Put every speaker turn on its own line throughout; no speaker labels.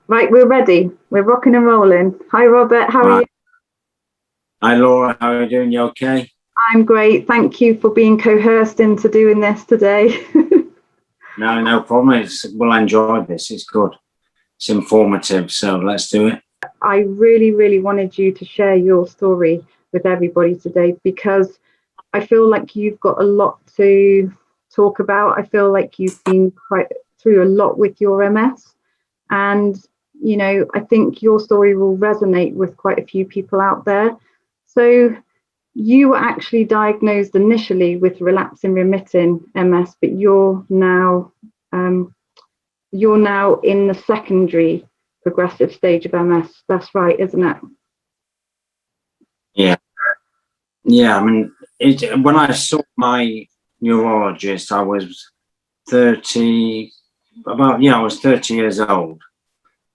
Right, we're ready. We're rocking and rolling. Hi, Robert. How are you?
Hi, Laura. How are you doing? You okay?
I'm great. Thank you for being coerced into doing this today.
No problem. We'll enjoy this. It's good. It's informative. So let's do it.
I really, really wanted you to share your story with everybody today because I feel like you've got a lot to talk about. I feel like you've been quite through a lot with your MS. And, you know, I think your story will resonate with quite a few people out there. So you were actually diagnosed initially with relapsing remitting MS, but you're now in the secondary progressive stage of MS. That's right, isn't it?
Yeah. I mean, when I saw my neurologist, I was 30. I was 30 years old.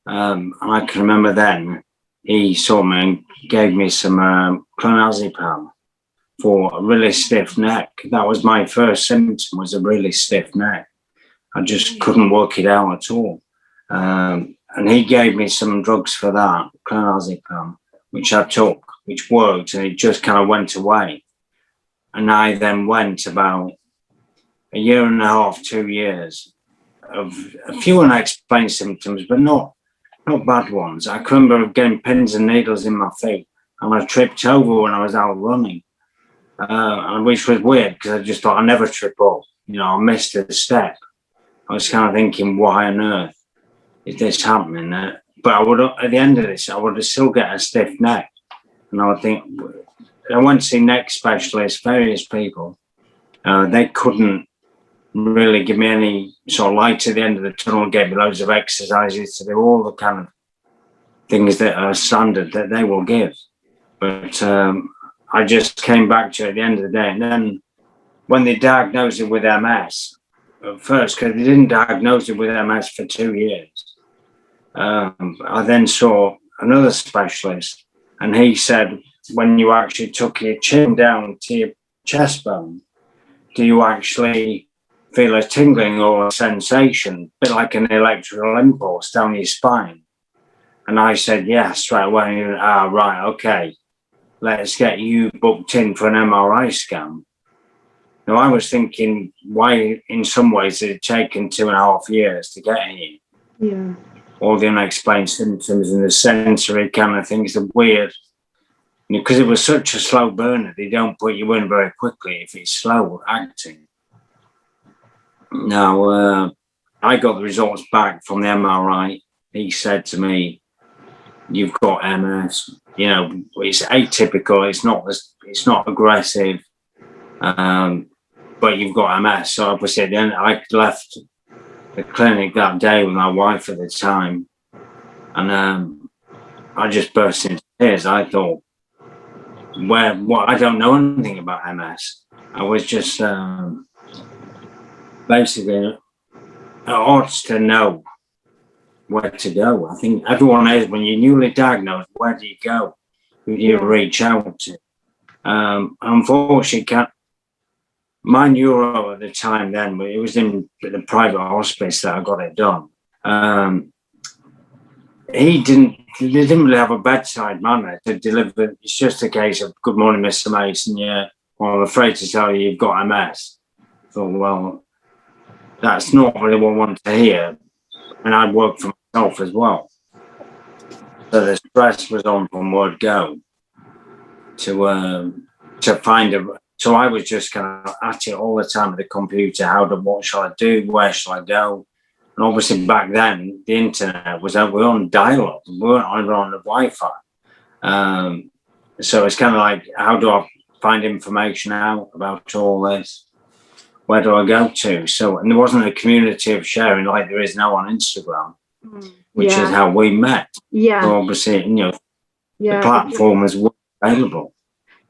And I can remember then he saw me and gave me some clonazepam for a really stiff neck. That was my first symptom, was a really stiff neck. I just couldn't work it out at all. And he gave me some drugs for that, clonazepam, which I took, which worked, and it just kind of went away. And I then went about a year and a half, 2 years of a few unexplained symptoms, but not bad ones. I can remember getting pins and needles in my feet, and I tripped over when I was out running, which was weird because I just thought I never trip up. You know, I missed a step. I was kind of thinking, why on earth is this happening? But I would, at the end of this, I would still get a stiff neck. And I would think, I went to see neck specialists, various people. They couldn't really give me any sort of light at the end of the tunnel, gave me loads of exercises to do, all the kind of things that are standard that they will give. But I just came back to it at the end of the day. And then when they diagnosed it with MS, at first, because they didn't diagnose it with MS for 2 years, I then saw another specialist, and he said, when you actually took your chin down to your chest bone, do you actually feel a tingling or a sensation, a bit like an electrical impulse down your spine? And I said, yes, right away. Right, okay. Let's get you booked in for an MRI scan. Now, I was thinking, why, in some ways, it had taken 2.5 years to get here.
Yeah.
All the unexplained symptoms and the sensory kind of things, the weird, because it was such a slow burner, they don't put you in very quickly if it's slow acting. Now, I got the results back from the MRI. He said to me, you've got MS. You know, it's atypical. It's not aggressive. But you've got MS. So obviously, then I left the clinic that day with my wife at the time, and I just burst into tears. I thought, I don't know anything about MS. I was just basically at odds to know where to go. I think everyone is, when you're newly diagnosed, where do you go? Who do you reach out to? Unfortunately, my neuro at the time then, it was in the private hospice that I got it done. He didn't really have a bedside manner to deliver. It's just a case of, good morning, Mr. Mason. Yeah, well, I'm afraid to tell you, you've got MS. I thought, well, that's not really what I want to hear. And I work for myself as well. So the stress was on from word go to find a. So I was just kind of at it all the time at the computer. What shall I do? Where shall I go? And obviously back then, the internet was we were on dial-up. We weren't on the Wi-Fi. So it's kind of like, how do I find information out about all this? Where do I go to? So, and there wasn't a community of sharing like there is now on Instagram, which is how we met.
Yeah.
So obviously, the platform is available.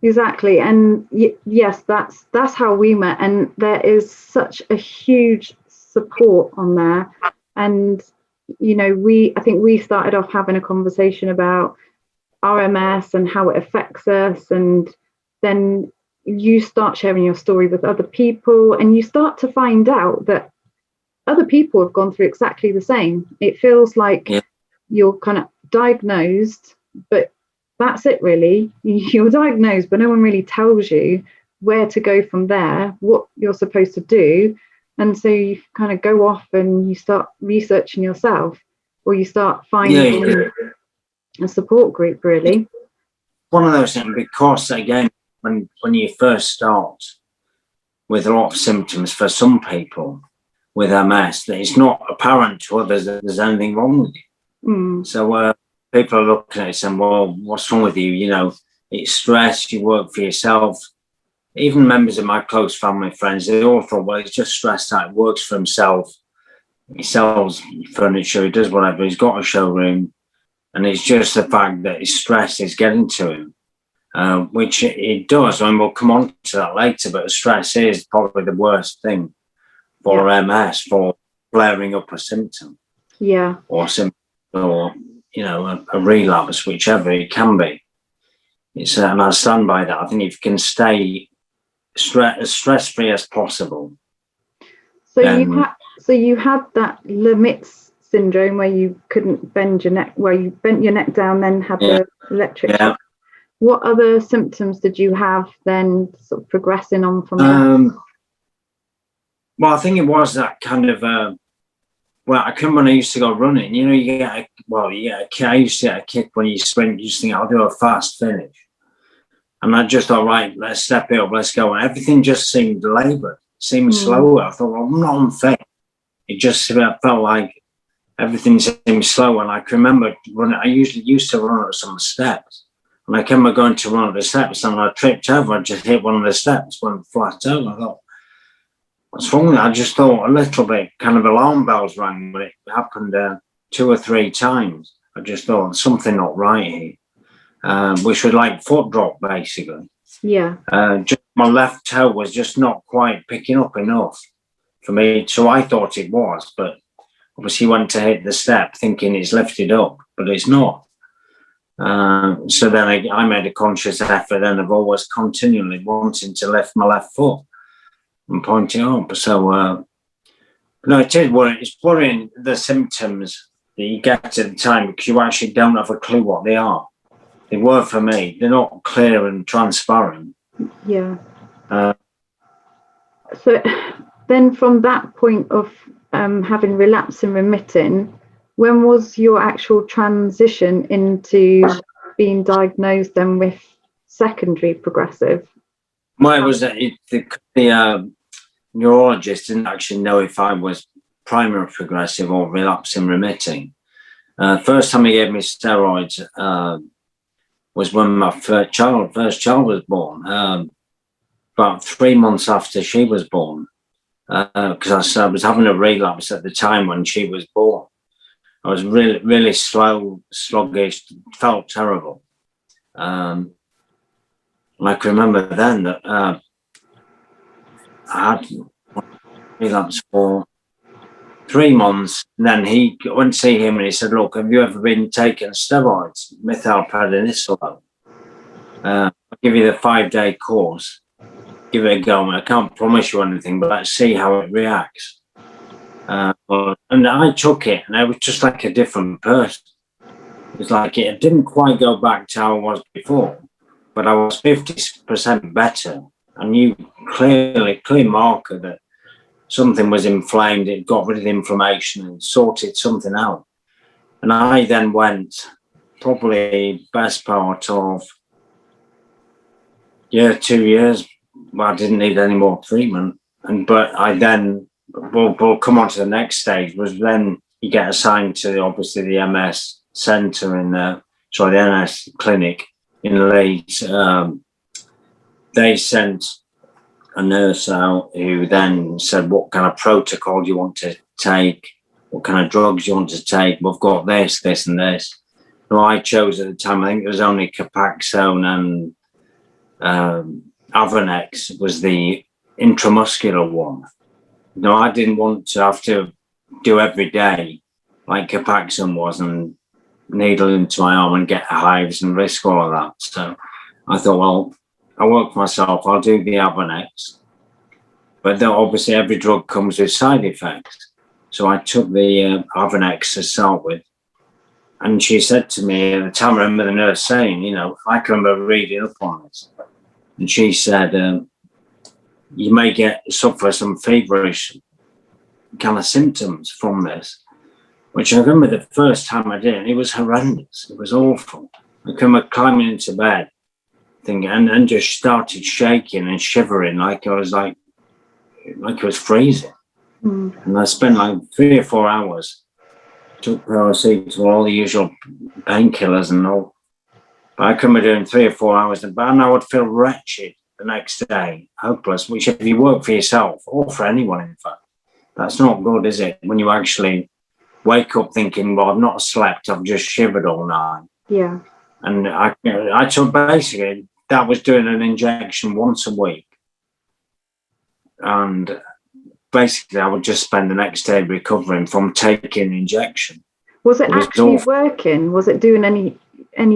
Exactly. And yes, that's how we met. And there is such a huge support on there. And, I think we started off having a conversation about RMS and how it affects us. And then you start sharing your story with other people, and you start to find out that other people have gone through exactly the same. It feels like you're kind of diagnosed, but that's it really. You're diagnosed, but no one really tells you where to go from there, what you're supposed to do. And so you kind of go off and you start researching yourself, or you start finding a support group, really.
One of those things, because again, when you first start with a lot of symptoms for some people with MS, that it's not apparent to others that there's anything wrong with you. So people are looking at it saying, well, what's wrong with you? You know, it's stress, you work for yourself. Even members of my close family friends, they all thought, well, he's just stressed out, works for himself. He sells furniture, he does whatever, he's got a showroom. And it's just the fact that his stress is getting to him, which it does. I mean, we'll come on to that later, but stress is probably the worst thing for MS, for flaring up a symptom.
Yeah.
Or you know, a relapse, whichever it can be. It's and I stand by that. I think if you can stay as stress-free as possible.
So you had that Lemaitre syndrome where you couldn't bend your neck, where you bent your neck down, then had the electric shock. What other symptoms did you have then, sort of progressing on from that?
Well, I think it was that kind of well, I can when I used to go running, you know, I used to get a kick when you sprint. You just think, I'll do a fast finish. And I just thought, right, let's step it up, let's go. And everything just seemed laboured, seemed slower. I thought, well, I'm not unfit. It just felt like everything seemed slow. And I can remember running, I usually used to run up some steps. And I remember going to run up the steps and I tripped over, I just hit one of the steps, went flat out. I thought, what's wrong with that? I just thought a little bit, kind of alarm bells rang, but it happened 2 or 3 times. I just thought something not right here. Which was like foot drop, basically.
Yeah.
Just my left toe was just not quite picking up enough for me. So I thought it was, but obviously went to hit the step thinking it's lifted up, but it's not. So then I made a conscious effort then of always continually wanting to lift my left foot and point it up. So, no, it is worrying. It's worrying, the symptoms that you get at the time, because you actually don't have a clue what they are. They were for me. They're not clear and transparent.
Yeah. So then from that point of having relapse and remitting, when was your actual transition into being diagnosed then with secondary progressive?
Well, it was the neurologist didn't actually know if I was primary progressive or relapse and remitting. First time he gave me steroids was when my first child was born, about 3 months after she was born, because I was having a relapse at the time when she was born. I was really, really slow, sluggish, felt terrible. And I can remember then that I had relapse for 3 months. And then he went to see him and he said, look, have you ever been taking steroids, methylprednisolone? I'll give you the 5-day course. Give it a go. I can't promise you anything, but let's see how it reacts. And I took it and I was just like a different person. It was like it didn't quite go back to how I was before, but I was 50% better. I knew clear marker that something was inflamed. It got rid of the inflammation and sorted something out. And I then went probably best part of 2 years. Well, I didn't need any more treatment. But I then, we'll come on to the next stage, was then you get assigned to obviously the MS centre in the MS clinic in Leeds. They sent a nurse out who then said, what kind of protocol do you want to take? What kind of drugs you want to take? We've got this, this and this. So I chose at the time, I think it was only Copaxone and Avonex was the intramuscular one. No, I didn't want to have to do every day like Copaxone was and needle into my arm and get hives and risk all of that. So I thought, well, I work for myself, I'll do the Avonex. But then obviously every drug comes with side effects. So I took the Avonex to start with. And she said to me at the time, I remember the nurse saying, you know, I can remember reading up on this. And she said, you may suffer some feverish kind of symptoms from this, which I remember the first time I did it, it was horrendous. It was awful. I remember climbing into bed and just started shaking and shivering like I was it was freezing. And I spent like 3 or 4 hours, took paracetamol, all the usual painkillers and all. But I couldn't be doing 3 or 4 hours, and I would feel wretched the next day, hopeless, which if you work for yourself, or for anyone, in fact, that's not good, is it? When you actually wake up thinking, well, I've not slept, I've just shivered all night.
Yeah.
And I took basically, that was doing an injection once a week. And basically, I would just spend the next day recovering from taking the injection.
Was it actually working? Was it doing any?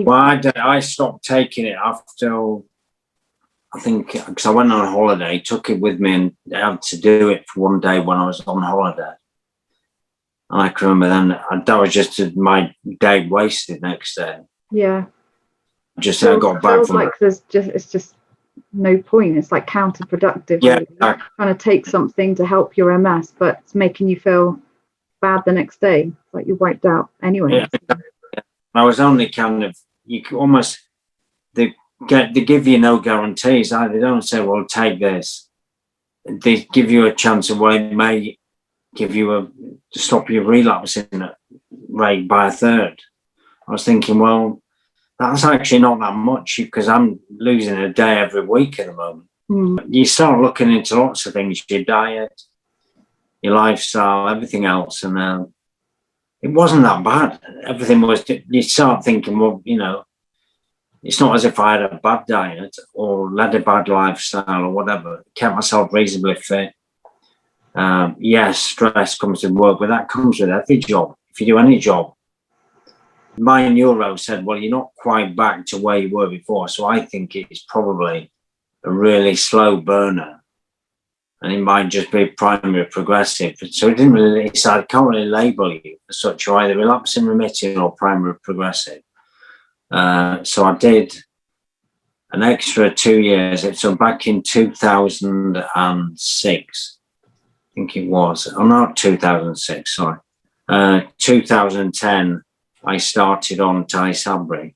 Well, I stopped taking it after, I think, because I went on holiday, took it with me, and I had to do it for one day when I was on holiday. And I can remember then that was just my day wasted next day.
Yeah.
I got back from.
Like it's just no point. It's like counterproductive.
Yeah.
Really. You're trying to take something to help your MS, but it's making you feel bad the next day. It's like you're wiped out anyway.
Yeah. I was only kind of, you could almost, they give you no guarantees. They don't say, well, take this. They give you a chance of what it may give you to stop your relapsing rate by a third. I was thinking, well, that's actually not that much because I'm losing a day every week at the moment. You start looking into lots of things, your diet, your lifestyle, everything else, and it wasn't that bad. Everything was, you start thinking, well, you know, it's not as if I had a bad diet or led a bad lifestyle or whatever. Kept myself reasonably fit. Yes, stress comes to work, but that comes with every job. If you do any job, my neuro said, well, you're not quite back to where you were before. So I think it's probably a really slow burner. And it might just be primary progressive. So it didn't really, so I can't really label you as such. You're either relapsing remitting or primary progressive. So I did an extra 2 years. So back in 2006, I think it was. Oh, not 2006, sorry. 2010, I started on Tysabri.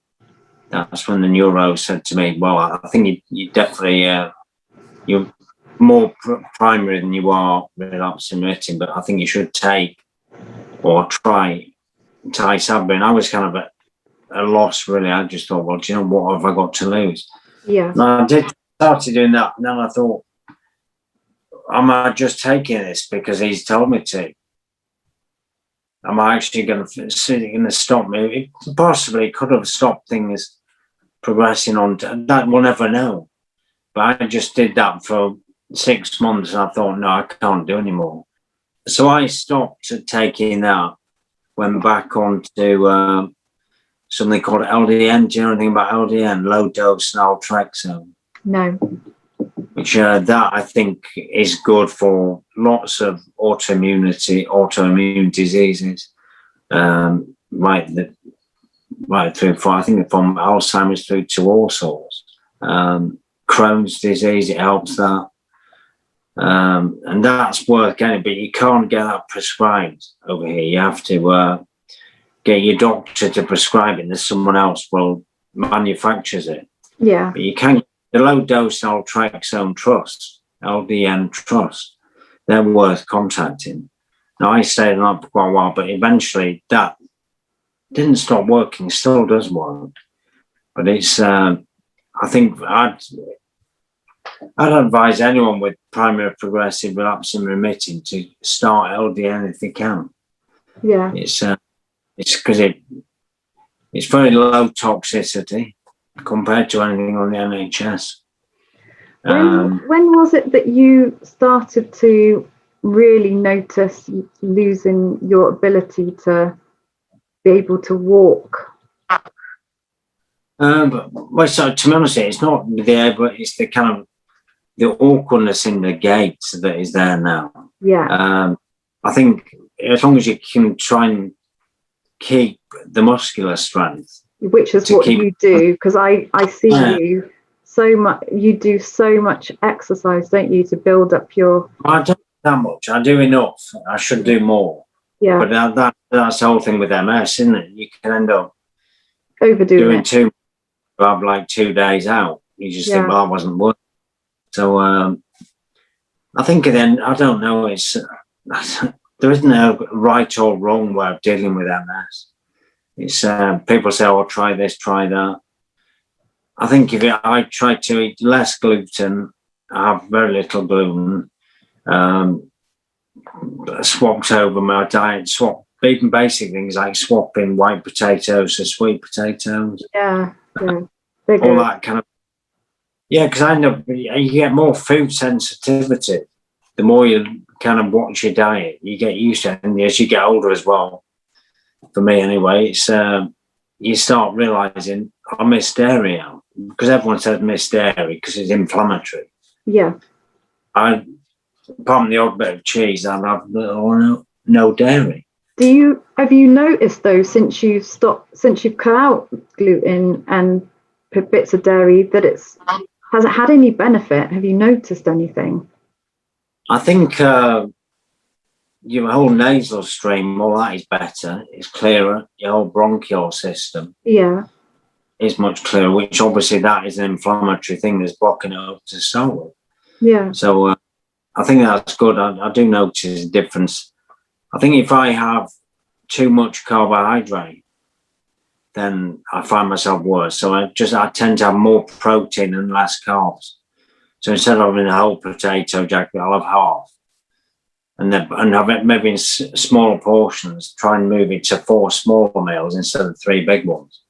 That's when the neuro said to me, well, I think you definitely, you're more primary than you are relapsing remitting, but I think you should take or try Tysabri. And I was kind of at a loss, really. I just thought, well, do you know what have I got to lose?
Yeah.
And I started doing that. And then I thought, am I just taking this because he's told me to? Am I actually going to stop me? It possibly could have stopped things progressing on. That we'll never know. But I just did that for 6 months and I thought, no, I can't do anymore. So I stopped taking that, went back on to something called LDN. Do you know anything about LDN? Low dose naltrexone.
No.
Which that I think is good for lots of autoimmune diseases, right through from, I think, from Alzheimer's through to all sorts. Crohn's disease, it helps that. And that's worth getting, but you can't get that prescribed over here. You have to get your doctor to prescribe it, and there's someone else will manufactures it.
Yeah.
But you can. The low dose naltrexone trust, LDN trust, they're worth contacting. Now I stayed on that for quite a while, but eventually that didn't stop working, still does work. But it's, I think I'd advise anyone with primary progressive relapsing remitting to start LDN if they can.
Yeah.
It's because it's very low toxicity compared to anything on the NHS.
When was it that you started to really notice losing your ability to be able to walk?
Well, so to be honest, it's not it's the kind of the awkwardness in the gait that is there now.
Yeah.
I think as long as you can try and keep the muscular strength.
Which is what you do, because I see you so much. You do so much exercise, don't you, to build up your.
I don't do that much. I do enough. I should do more.
Yeah.
But that's the whole thing with MS, isn't it? You can end up
overdoing
too much. You have like 2 days out. You just think, well, I wasn't working. So I think then, I don't know. It's there isn't a right or wrong way of dealing with MS. It's people say, "Oh, try this, try that." I think I try to eat less gluten, have very little gluten, swapped over my diet, even basic things like swapping white potatoes for sweet potatoes.
Yeah.
All that kind of. Yeah, because I know you get more food sensitivity. The more you kind of watch your diet, you get used to it, and as you get older as well. For me, anyway, it's you start realizing I miss dairy now, because everyone says miss dairy because it's inflammatory.
Yeah.
Apart from the odd bit of cheese, I have no dairy.
Have you noticed though, since you've cut out gluten and bits of dairy, that has it had any benefit? Have you noticed anything?
I think your whole nasal stream, all that is better. It's clearer. Your whole bronchial system is much clearer, which obviously that is an inflammatory thing that's blocking it up to start with.
Yeah.
So I think that's good. I do notice a difference. I think if I have too much carbohydrate, then I find myself worse. So I tend to have more protein and less carbs. So instead of having a whole potato, I'll have half. And have it maybe in smaller portions, try and move it to 4 smaller meals instead of 3 big ones.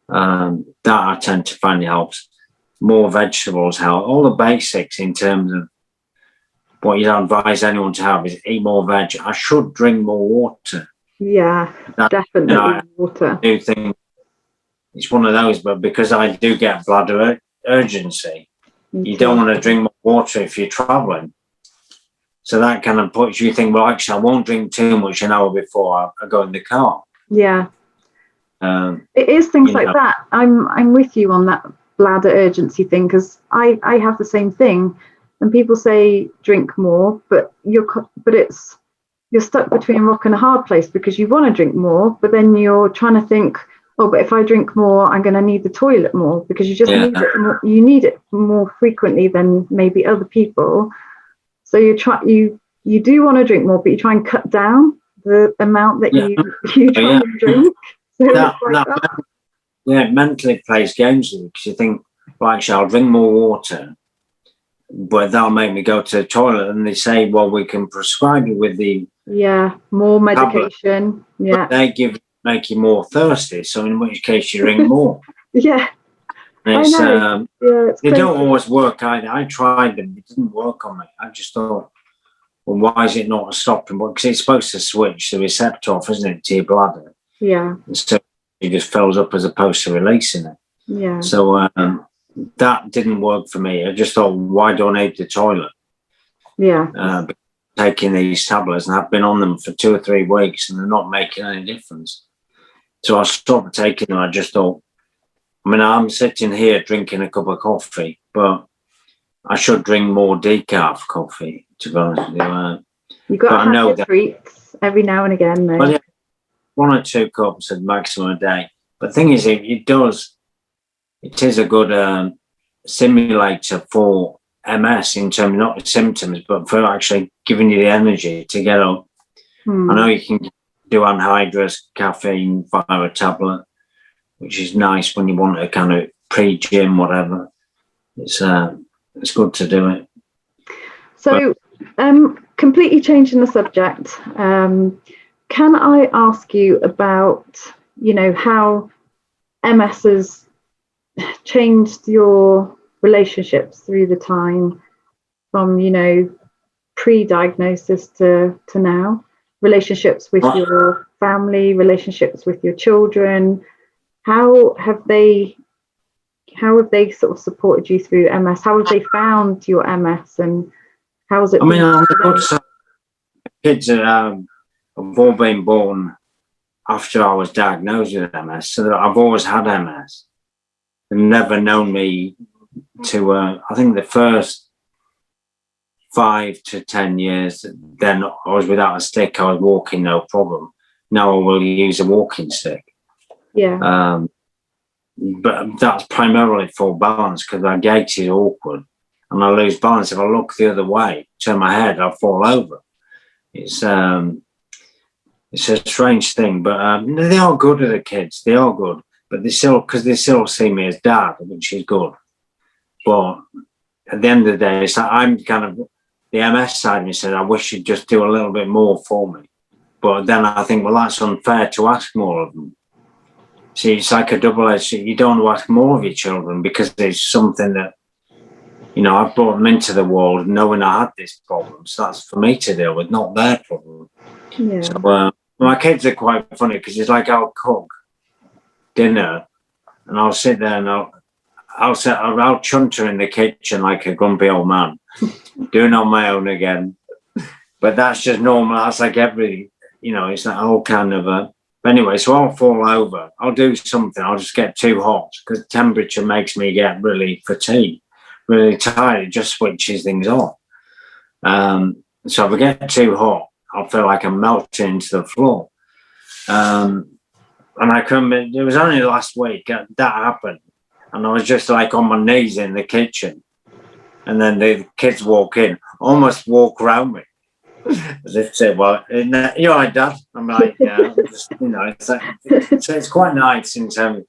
That I tend to find helps. More vegetables help. All the basics in terms of what you'd advise anyone to have is eat more veg. I should drink more water.
Yeah, definitely water.
I do think it's one of those, but because I do get bladder urgency, you don't want to drink more water if you're traveling. So that kind of puts you think, well, actually, I won't drink too much an hour before I go in the car.
Yeah. It is things like that. I'm with you on that bladder urgency thing, because I have the same thing. And people say drink more, but you're stuck between a rock and a hard place, because you want to drink more, but then you're trying to think, oh, but if I drink more, I'm going to need the toilet more, because you just need it more, you need it more frequently than maybe other people. So you do want to drink more, but you try and cut down the amount that you try and drink. So
it mentally plays games with you, because you think, well, actually, I'll drink more water, but that'll make me go to the toilet. And they say, well, we can prescribe you with the
more medication.
But they make you more thirsty. So in which case you drink more.
Yeah.
It's,
I know.
They don't always work either. I tried them. It didn't work on me. I just thought, well, why is it not stopping? Because it's supposed to switch the receptor off, isn't it, to your bladder?
Yeah.
So it just fills up as opposed to releasing it.
Yeah.
So that didn't work for me. I just thought, why do I need the toilet?
Yeah.
Taking these tablets, and I've been on them for 2 or 3 weeks, and they're not making any difference. So I stopped taking them. I just thought, I mean, I'm sitting here drinking a cup of coffee, but I should drink more decaf coffee, to be honest with you.
You've got to have your treats every now and again, though.
Well, yeah, 1 or 2 cups at maximum a day. But the thing is, it is a good simulator for MS in terms of not the symptoms, but for actually giving you the energy to get up. I know you can do anhydrous caffeine via a tablet, which is nice when you want a kind of pre-gym, whatever. It's good to do it.
So, completely changing the subject, can I ask you about, how MS has changed your relationships through the time from, pre-diagnosis to now? Relationships with your family, relationships with your children. How have they sort of supported you through MS? How have they found your MS, and how has it been?
On the good side, kids have all been born after I was diagnosed with MS, so that I've always had MS. They've never known me to, I think the first 5 to 10 years, then I was without a stick, I was walking no problem. Now I will use a walking stick.
Yeah.
But that's primarily for balance, because my gait is awkward and I lose balance. If I look the other way, turn my head, I'll fall over. It's a strange thing, but they are good at the kids. They are good, but because they still see me as dad, which is good. But at the end of the day, it's like I'm kind of, the MS side of me said, I wish you'd just do a little bit more for me. But then I think, well, that's unfair to ask more of them. See, it's like a double-edged. You don't want to ask more of your children, because it's something that, I've brought them into the world knowing I had this problem. So that's for me to deal with, not their problem.
Yeah.
So my kids are quite funny, because it's like I'll cook dinner and I'll sit there and I'll chunter in the kitchen like a grumpy old man, doing it on my own again. But that's just normal. That's like it's that whole kind of anyway, so I'll fall over. I'll do something. I'll just get too hot, because the temperature makes me get really fatigued, really tired. It just switches things off. So if I get too hot, I'll feel like I'm melting into the floor. And it was only last week that happened. And I was just like on my knees in the kitchen. And then the kids walk in, almost walk around me. They say, well, you're right, Dad. I'm like, yeah. So it's quite nice in terms.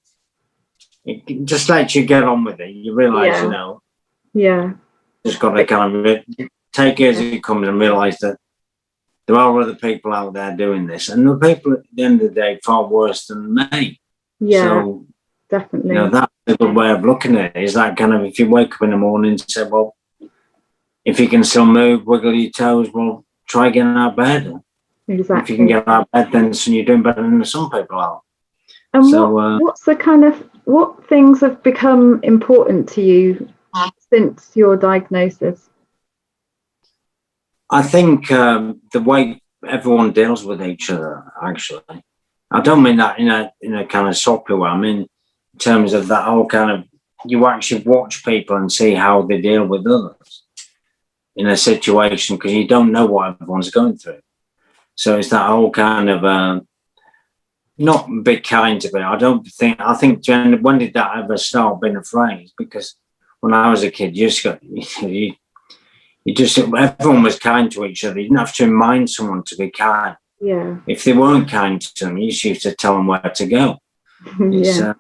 It just lets you get on with it. You realise,
Yeah.
Just got to kind of take it as it comes and realise that there are other people out there doing this, and the people at the end of the day far worse than me.
Yeah.
So
definitely.
That's a good way of looking at it. Is that kind of, if you wake up in the morning and say, well, if you can still move, wiggle your toes, well, try getting out of bed.
Exactly.
If you can get out of bed, then you're doing better than some people are.
And what's the what things have become important to you since your diagnosis?
I think the way everyone deals with each other, actually. I don't mean that in a kind of soppy way. I mean in terms of that whole kind of, you actually watch people and see how they deal with others in a situation, because you don't know what everyone's going through. So it's that whole kind of not be kind to it. I think when did that ever start being a phrase? Because when I was a kid, everyone was kind to each other. You didn't have to remind someone to be kind.
Yeah.
If they weren't kind to them, you just used to tell them where to go.
Yeah.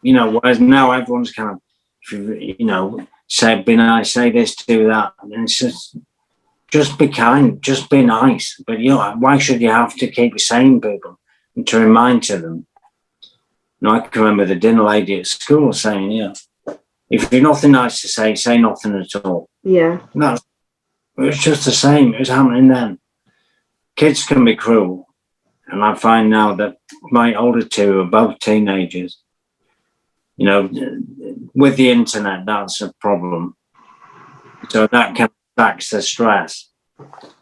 Whereas now everyone's kind of, say, be nice, say this, do that. And it's just be kind, just be nice. But, why should you have to keep saying people and to remind to them? I can remember the dinner lady at school saying, if you've nothing nice to say nothing at all.
Yeah.
It was just the same. It was happening then. Kids can be cruel. And I find now that my older two are both teenagers. With the internet, that's a problem. So that can tax the stress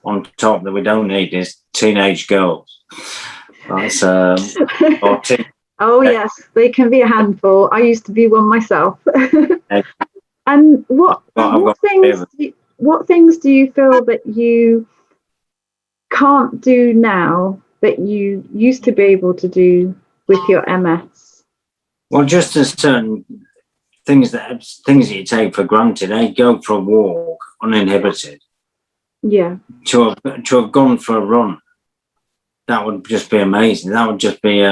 on top that we don't need is teenage girls. That's
Oh yes, they can be a handful. I used to be one myself. And what things do you feel that you can't do now that you used to be able to do with your MS?
Well, just as certain things that you take for granted. Go for a walk uninhibited.
Yeah.
To have gone for a run, that would just be amazing. That would just be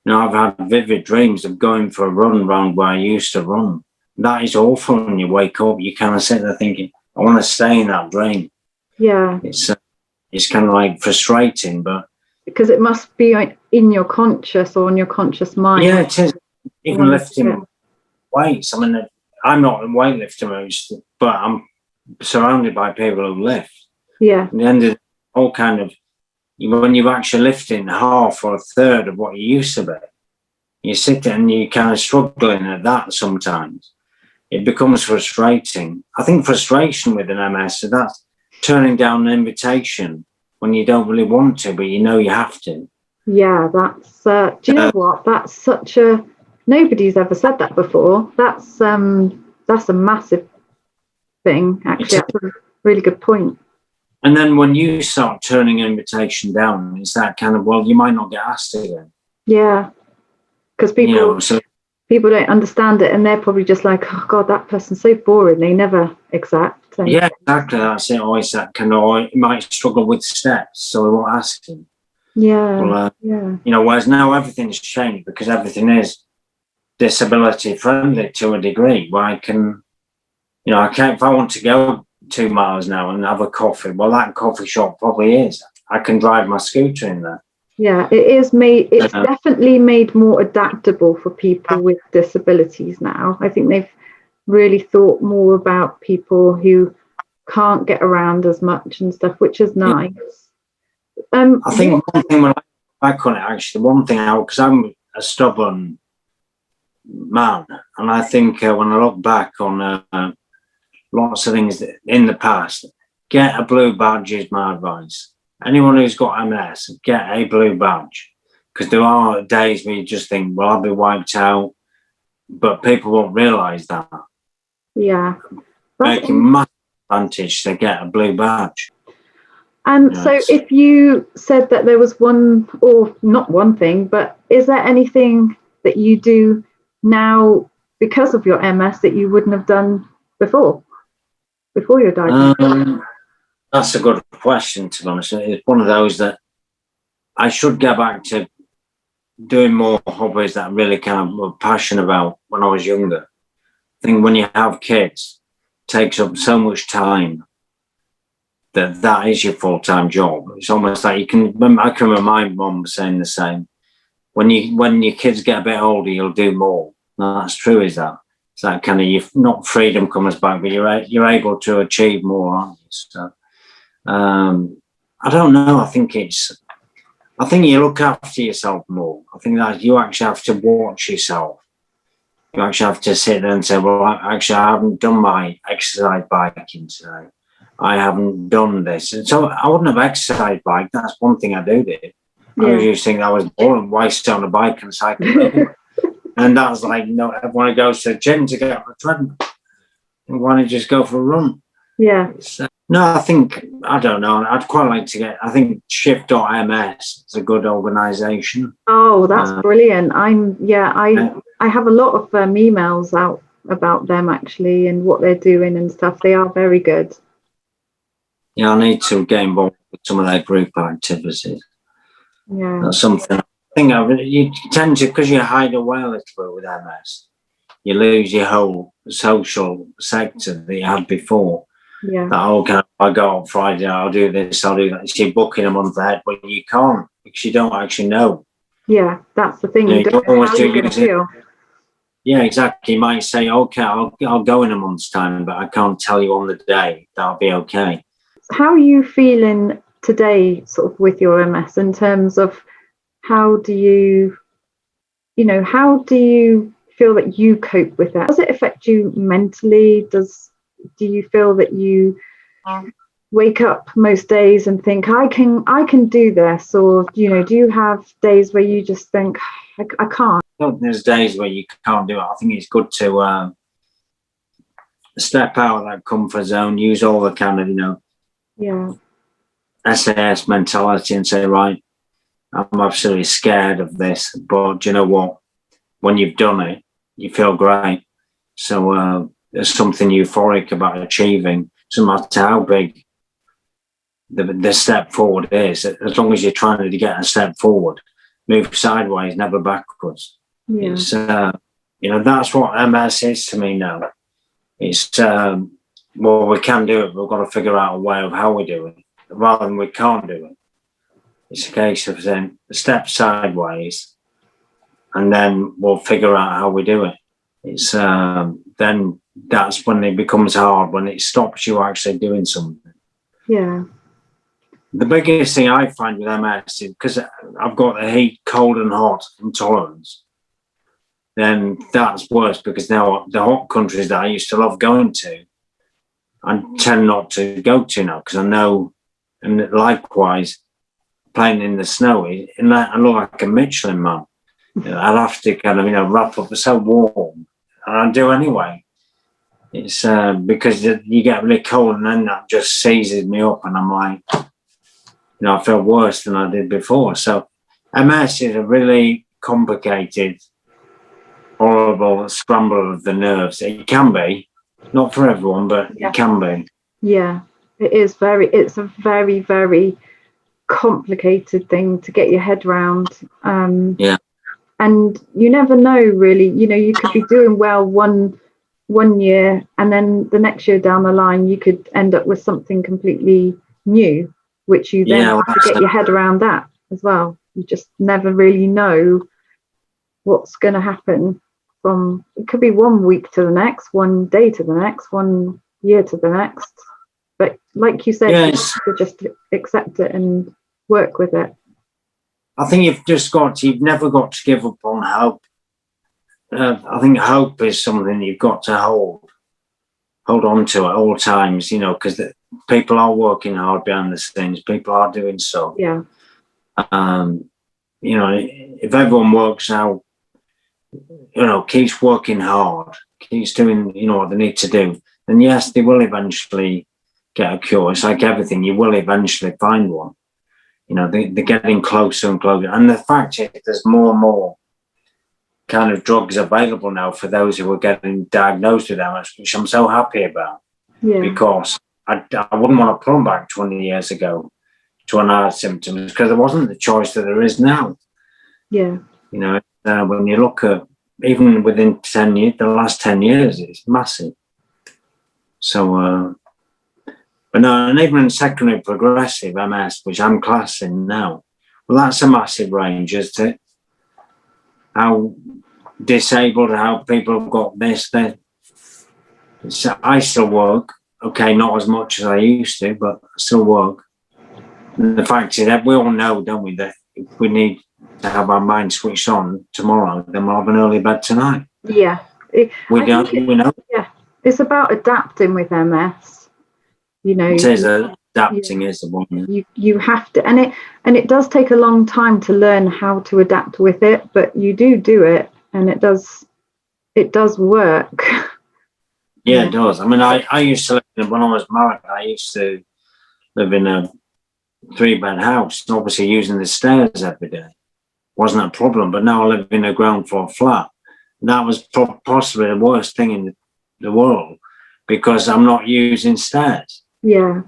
I've had vivid dreams of going for a run around where I used to run. That is awful. When you wake up, you kind of sit there thinking, I want to stay in that dream.
Yeah.
It's kind of like frustrating, but
because it must be in your conscious or in your conscious mind.
Yeah, it is. Even lifting weights. I mean, I'm not a weightlifter, but I'm surrounded by people who lift.
Yeah.
And the end of all kind of, when you're actually lifting half or a third of what you used to be, you sit there and you're kind of struggling at that sometimes. It becomes frustrating. I think frustration with an MS, so that's turning down an invitation when you don't really want to, but you have to.
Yeah, that's, do you know what? That's such a, nobody's ever said that before. That's a massive thing, actually. That's a really good point.
And then when you start turning an invitation down, it's that kind of, well, you might not get asked again.
Yeah, because
You know, so
people don't understand it, and they're probably just like, oh God, that person's so boring. They never accept. And
yeah, exactly. That's it. Always that kind of, you might struggle with steps, so we won't ask him.
yeah,
Well,
yeah,
you know, whereas now everything's changed because everything is disability friendly to a degree. Where I can, you know, I can't, if I want to go 2 miles now and have a coffee, well, that coffee shop probably is. I can drive my scooter in there.
yeah. It's definitely made more adaptable for people with disabilities now. I think they've really thought more about people who can't get around as much and stuff, which is nice.
I think one thing when I look back on it, actually, one thing out, because I'm a stubborn man, and I think when I look back on lots of things in the past, get a blue badge is my advice. Anyone who's got MS, get a blue badge, because there are days where you just think, well, I'll be wiped out, but people won't realise that.
Yeah,
Making massive advantage to get a blue badge.
And so if you said that there was one, or not one thing, but is there anything that you do now because of your MS that you wouldn't have done before your diagnosis?
That's a good question, to be honest. It's one of those that I should get back to doing more hobbies that I really kind of were passionate about when I was younger. I think when you have kids, it takes up so much time that is your full-time job. It's almost like I can remember my mum saying the same. When your kids get a bit older, you'll do more. No, that's true, is that? It's that kind of, you've not freedom comes back, but you're able to achieve more, aren't you? So, I don't know. I think you look after yourself more. I think that you actually have to watch yourself. You actually have to sit there and say, well, actually, I haven't done my exercise biking today. I haven't done this. And so I wouldn't have exercise bike. That's one thing I did. I used to think that was boring. Why sit on a bike and cycle? And that's like, no, everyone goes to the gym to get on a treadmill. Why don't you just go for a run?
Yeah.
No, I don't know. I'd quite like to I think Shift.ms is a good organisation.
Oh, that's brilliant. I have a lot of emails out about them actually and what they're doing and stuff. They are very good.
Yeah, I need to get involved with some of their group activities.
Yeah.
That's something I think you tend to, because you hide away a little bit with MS, you lose your whole social sector that you had before.
Yeah.
That, okay, I go on Friday, I'll do this, I'll do that. So you're booking a month ahead, but you can't because you don't actually know.
Yeah, that's the thing. You don't know how you're going to feel.
Yeah, exactly. You might say, okay, I'll go in a month's time, but I can't tell you on the day that'll be okay.
How are you feeling today, sort of with your MS, in terms of how do you feel that you cope with that? Does it affect you mentally? Do you feel that you wake up most days and think I can do this, or do you have days where you just think I can't?
There's days where you can't do it. I think it's good to step out of that comfort zone, use all the kind of SAS mentality and say, right, I'm absolutely scared of this, but do you know what? When you've done it, you feel great. So there's something euphoric about achieving, no matter how big the step forward is. As long as you're trying to get a step forward, move sideways, never backwards. Yeah. It's that's what MS is to me now. It's well, we can do it. We've got to figure out a way of how we do it, rather than we can't do it. It's a case of saying step sideways, and then we'll figure out how we do it. It's then that's when it becomes hard, when it stops you actually doing something.
Yeah.
The biggest thing I find with MS is because I've got the heat, cold and hot intolerance, then that's worse, because now the hot countries that I used to love going to, I tend not to go to now because I know, and likewise, playing in the snow, I look like a Michelin man. I'd have to kind of, wrap up. It's so warm, and I do anyway. It's because you get really cold, and then that just seizes me up, and I'm like, I feel worse than I did before. So MS is a really complicated, horrible scramble of the nerves. It can be, not for everyone, but it can be.
Yeah, it's a very, very complicated thing to get your head around.
Yeah.
And you never know, really. You could be doing well one year, and then the next year down the line, you could end up with something completely new, which you then have to get your head around that as well. You just never really know what's going to happen. It could be 1 week to the next, 1 day to the next, 1 year to the next. But like you said, you have to just accept it and work with it.
I think you've never got to give up on hope. I think hope is something you've got to hold on to at all times, because people are working hard behind the scenes. People are doing so.
Yeah.
If everyone works out, keeps working hard, keeps doing, what they need to do, then yes, they will eventually get a cure. It's like everything, you will eventually find one. They're getting closer and closer. And the fact is, there's more and more kind of drugs available now for those who are getting diagnosed with MS, which I'm so happy about.
Yeah.
Because I wouldn't want to put them back 20 years ago to when I had symptoms, because there wasn't the choice that there is now.
Yeah.
When you look at, even within 10 years, the last 10 years, it's massive. So, but no, and even in secondary progressive MS, which I'm classing now, well, that's a massive range as to how disabled, how people have got this. I still work, okay, not as much as I used to, but I still work. And the fact is that we all know, don't we, that if we need to have our mind switched on tomorrow, then we'll have an early bed tonight.
Yeah.
We know.
Yeah. It's about adapting with MS.
It is adapting is the one.
You have to, and it does take a long time to learn how to adapt with it, but you do it, and it does work.
Yeah, it does. I mean, I used to live when I was married. I used to live in a 3-bed house, obviously using the stairs every day. Wasn't a problem, but now I live in a ground floor flat. That was possibly the worst thing in the world, because I'm not using stairs.
Yeah.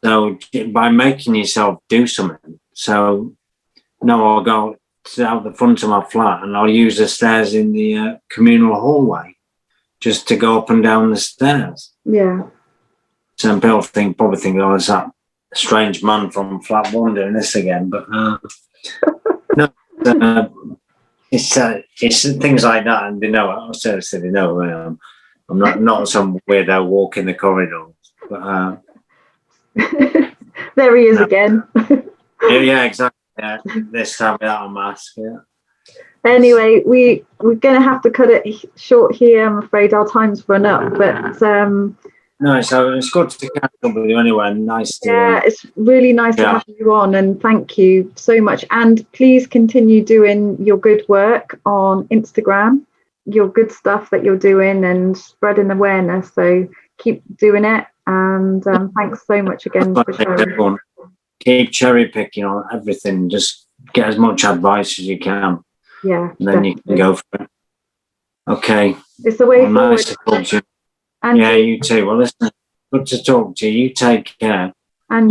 So by making yourself do something, so now I'll go out the front of my flat and I'll use the stairs in the communal hallway just to go up and down the stairs.
Yeah.
Some people probably think, oh, it's that strange man from flat 1 doing this again, but no, it's things like that, and they know. Seriously, they know who I am. I'm not some weirdo walking the corridors, but.
There he is again.
Yeah, exactly. Yeah. This time without a mask. Yeah.
Anyway, we're going to have to cut it short here. I'm afraid our time's run up, but
no, so it's good to catch up with you anyway. Nice to.
Yeah, it's really nice to have you on, and thank you so much. And please continue doing your good work on Instagram, your good stuff that you're doing and spreading awareness. So keep doing it. And thanks so much again for sharing.
Keep cherry picking on everything. Just get as much advice as you can.
Yeah.
And then you can go for it. Okay.
It's the way forward.
Nice to talk to you. And yeah, you too. Well, listen, good to talk to you. You take care.
And